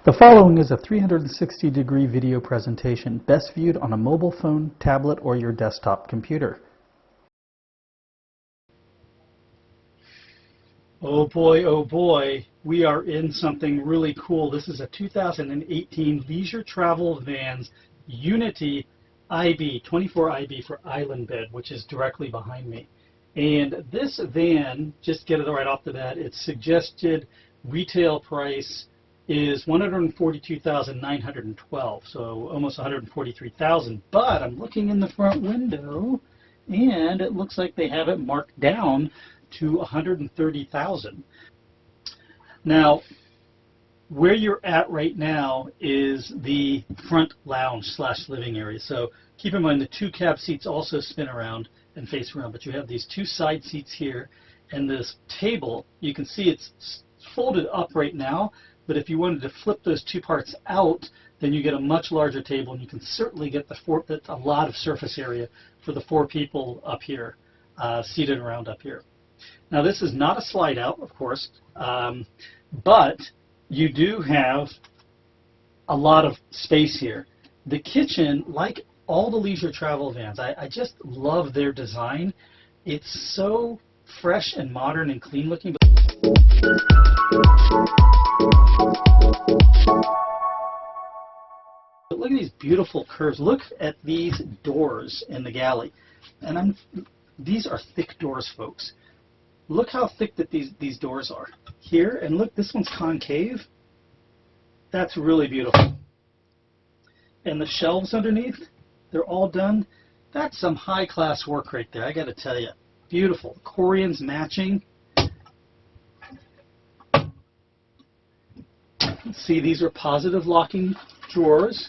The following is a 360-degree video presentation, best viewed on a mobile phone, tablet, or your desktop computer. Oh boy, we are in something really cool. This is a 2018 Leisure Travel Vans Unity IB, 24 IB for island bed, which is directly behind me. And this van, just get it right off the bat, its suggested retail price is $142,912, so almost $143,000. But I'm looking in the front window, and it looks like they have it marked down to $130,000. Now, where you're at right now is the front lounge / living area. So keep in mind the two cab seats also spin around and face around, but you have these two side seats here, and this table, you can see it's folded up right now, but if you wanted to flip those two parts out, then you get a much larger table, and you can certainly get that's a lot of surface area for the four people up here, seated around up here. Now this is not a slide out, of course, but you do have a lot of space here. The kitchen, like all the leisure travel vans, I just love their design. It's so fresh and modern and clean looking. But look at these beautiful curves. Look at these doors in the galley. And these are thick doors, folks. Look how thick that these doors are here, and look, this one's concave. That's really beautiful. And the shelves underneath, they're all done. That's some high-class work right there, I got to tell you. Beautiful. Corians matching. See, these are positive locking drawers.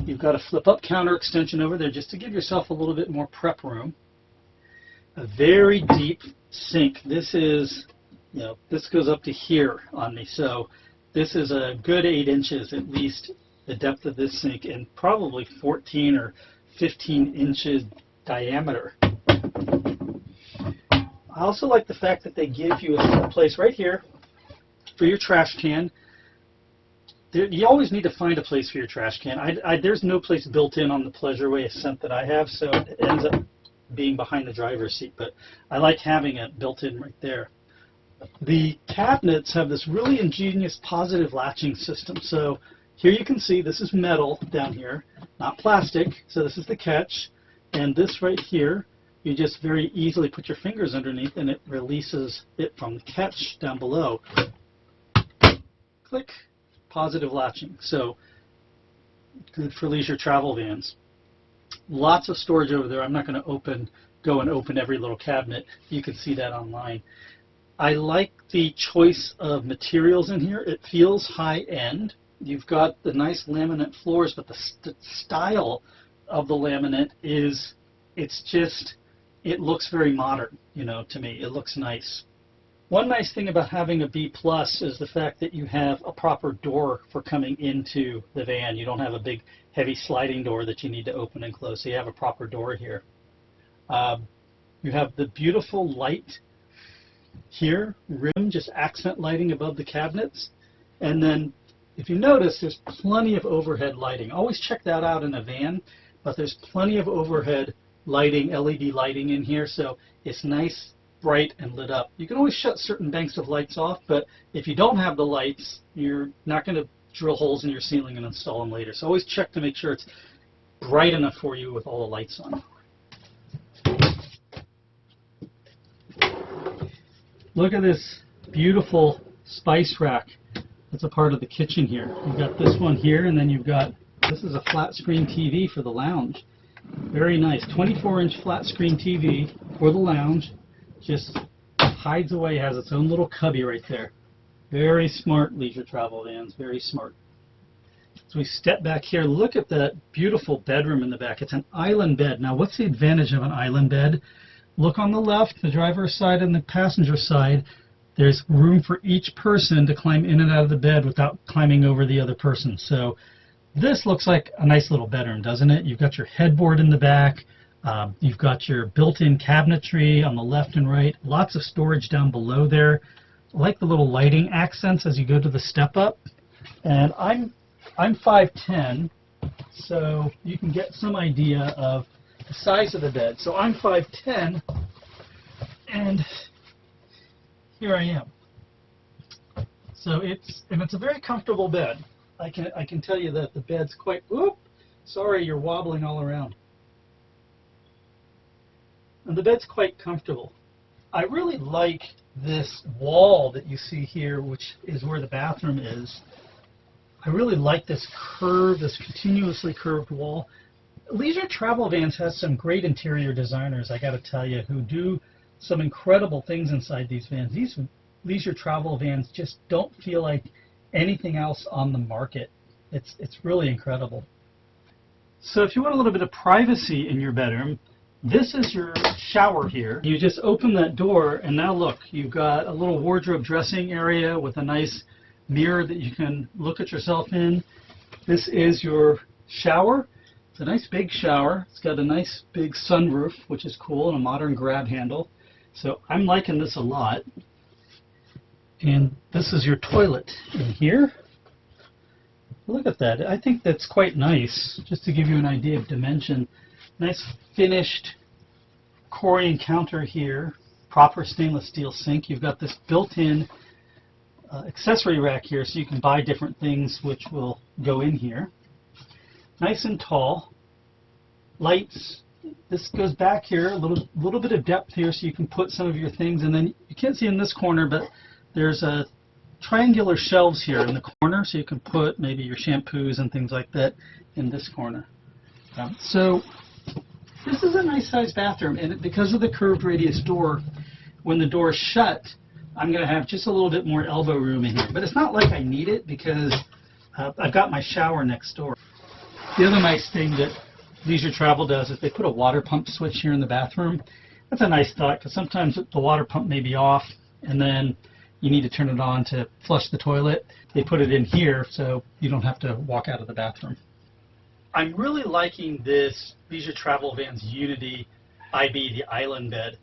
You've got a flip-up counter extension over there just to give yourself a little bit more prep room. A very deep sink. This is, this goes up to here on me, so this is a good 8 inches at least, the depth of this sink, and probably 14 or 15 inches diameter. I also like the fact that they give you a place right here for your trash can. You always need to find a place for your trash can. There's no place built in on the Pleasureway Ascent that I have, so it ends up being behind the driver's seat, but I like having it built in right there. The cabinets have this really ingenious positive latching system. So here you can see this is metal down here, not plastic, so this is the catch, and this right here, you just very easily put your fingers underneath and it releases it from the catch down below. Click. Positive latching, so good for leisure travel vans. Lots of storage over there. I'm not going to go and open every little cabinet. You can see that online. I like the choice of materials in here. It feels high-end. You've got the nice laminate floors, but the style of the laminate is, it looks very modern, to me. It looks nice. One nice thing about having a B+ is the fact that you have a proper door for coming into the van. You don't have a big, heavy sliding door that you need to open and close, so you have a proper door here. You have the beautiful light here, rim, just accent lighting above the cabinets. And then, if you notice, there's plenty of overhead lighting. Always check that out in a van, but there's plenty of overhead lighting, LED lighting in here, so it's nice, bright and lit up. You can always shut certain banks of lights off, but if you don't have the lights, you're not going to drill holes in your ceiling and install them later. So always check to make sure it's bright enough for you with all the lights on. Look at this beautiful spice rack. That's a part of the kitchen here. You've got this one here, and then you've got, this is a flat screen TV for the lounge. Very nice. 24-inch flat screen TV for the lounge. Just hides away, has its own little cubby right there. Very smart leisure travel vans, very smart. So we step back here, look at that beautiful bedroom in the back. It's an island bed. Now what's the advantage of an island bed? Look on the left, the driver's side and the passenger side. There's room for each person to climb in and out of the bed without climbing over the other person. So this looks like a nice little bedroom, doesn't it? You've got your headboard in the back. You've got your built-in cabinetry on the left and right. Lots of storage down below there. I like the little lighting accents as you go to the step up. And I'm 5'10", so you can get some idea of the size of the bed. So I'm 5'10", and here I am. So it's a very comfortable bed. I can tell you that the bed's quite. Whoop! Sorry, you're wobbling all around. And the bed's quite comfortable. I really like this wall that you see here, which is where the bathroom is. I really like this curve, this continuously curved wall. Leisure Travel Vans has some great interior designers, I got to tell you, who do some incredible things inside these vans. These Leisure Travel Vans just don't feel like anything else on the market. It's really incredible. So if you want a little bit of privacy in your bedroom, this is your shower here. You just open that door, and now look, you've got a little wardrobe dressing area with a nice mirror that you can look at yourself in. This is your shower. It's a nice big shower. It's got a nice big sunroof, which is cool, and a modern grab handle. So I'm liking this a lot. And this is your toilet in here. Look at that. I think that's quite nice, just to give you an idea of dimension. Nice finished Corian counter here, proper stainless steel sink. You've got this built-in accessory rack here, so you can buy different things which will go in here. Nice and tall. Lights. This goes back here, a little bit of depth here, so you can put some of your things. And then you can't see in this corner, but there's a triangular shelves here in the corner, so you can put maybe your shampoos and things like that in this corner. So this is a nice sized bathroom, and because of the curved radius door, when the door is shut, I'm going to have just a little bit more elbow room in here. But it's not like I need it, because I've got my shower next door. The other nice thing that Leisure Travel does is they put a water pump switch here in the bathroom. That's a nice thought, because sometimes the water pump may be off, and then you need to turn it on to flush the toilet. They put it in here so you don't have to walk out of the bathroom. I'm really liking this Leisure Travel Vans Unity IB, the island bed.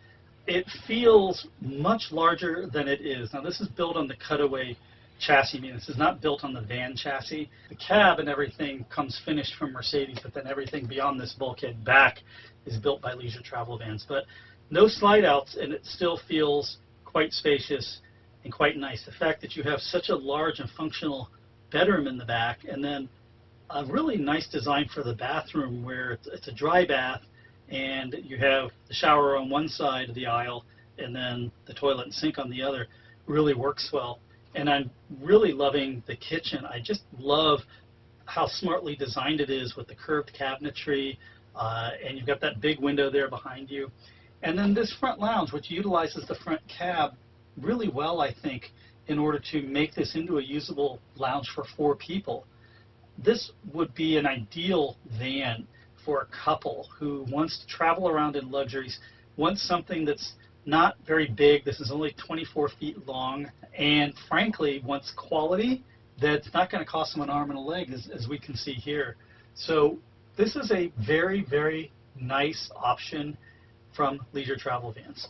It feels much larger than it is. Now this is built on the cutaway chassis. I mean, this is not built on the van chassis. The cab and everything comes finished from Mercedes, but then everything beyond this bulkhead back is built by Leisure Travel Vans. But no slide outs, and it still feels quite spacious and quite nice. The fact that you have such a large and functional bedroom in the back, and then a really nice design for the bathroom where it's a dry bath, and you have the shower on one side of the aisle and then the toilet and sink on the other, really works well. And I'm really loving the kitchen. I just love how smartly designed it is with the curved cabinetry, and you've got that big window there behind you. And then this front lounge, which utilizes the front cab really well, I think, in order to make this into a usable lounge for 4 people. This would be an ideal van for a couple who wants to travel around in luxuries, wants something that's not very big. This is only 24 feet long, and frankly wants quality that's not going to cost them an arm and a leg, as we can see here. So this is a very, very nice option from Leisure Travel Vans.